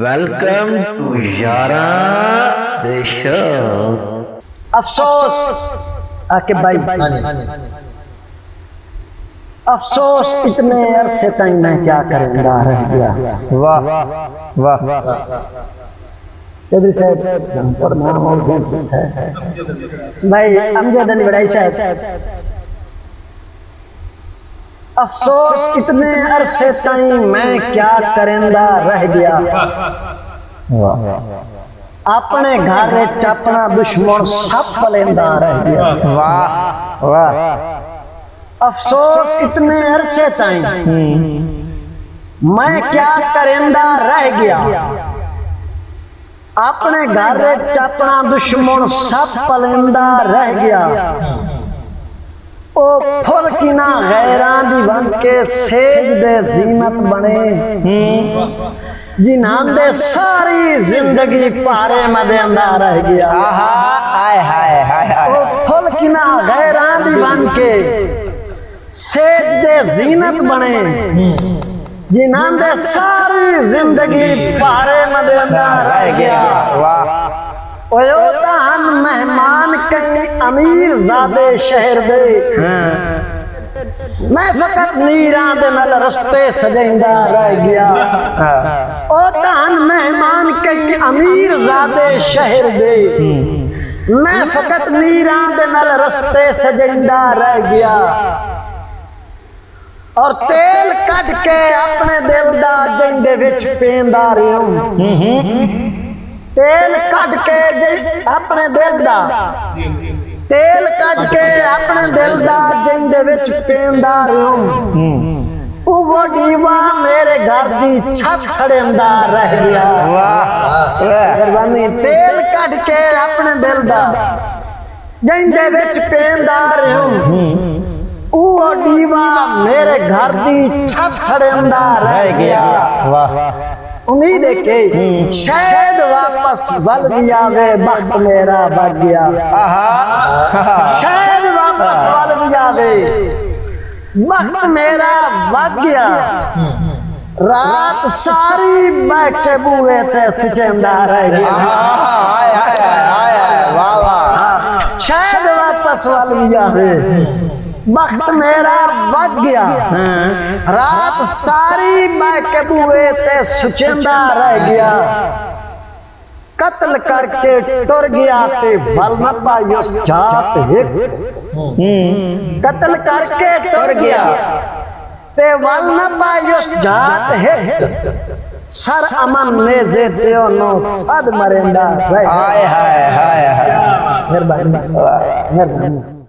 Welcome to यारा देशो। अफसोस आके भाई, अफसोस इतने अरसे तक मैं क्या करेंदा रह गया। वाह वाह चौधरी साहब पर नाम और जंत है भाई अमजद अली बड़ाई साहब। अफसोस इतने अरसे तक मैं क्या करेंदा रह गया। अपने घर चापना दुश्मन सब पलेंदा रह गया। वाह वाह अफसोस इतने अरसे तक मैं क्या करेंदा रह गया। अपने घर चापना दुश्मन सब पलेंदा रह गया। ओ फुल किना गैरां दी वन के सेज दे जीनत बने, जिन्हां दे सारी जिंदगी पारे मदे अंदर रह गया। हाय हाय हाय ओ फुल किना गैरां दी वन के सेज दे जीनत बने, जिन्हां दे सारी जिंदगी पारे मदे अंदर रह गया। वाह ओयोतान मेहमान कई अमीर ज़ादे शहर दे, मैं फकत नीरां दे नाल रस्ते सजाइंदा रह गया। ओतान मेहमान कई अमीर ज़ादे शहर दे, मैं फकत नीरां दे नाल रस्ते सजाइंदा रह गया। और तेल कट के अपने दिल दा जिंदे विच पेंदा रहूं। तेल कट के अपने दिल दा, तेल कट के अपने दिल दा जिंदे विच पेंदा रहूं। वो दीवा मेरे घर दी छत सड़ेंदा रह गया। मेहरबानी तेल कट के अपने दिल दा जिंदे विच पेंदा रहूं। वो दीवा मेरे घर दी छत सड़ेंदा रह गया। वाह उम्मीद है कि शायद वापस बल भी आवे, वक्त मेरा भाग गया। शायद वापस बल भी आवे, वक्त मेरा भाग गया। रात सारी मैं के बुए ते सिचेंदा रह गया। शायद वापस बल भी आवे, वक्त मेरा भाग गया। रात सारी मैं के बुए ते सुचेंदा रह गया। कत्ल करके टुर गया ते वल न पायो जात हिक। कत्ल करके टुर गया ते वल न पायो जात हिक। सर अमन नेज़े ते नो सद मरेंदा रह। हाय हाय हाय मेहरबानी मेहरबानी।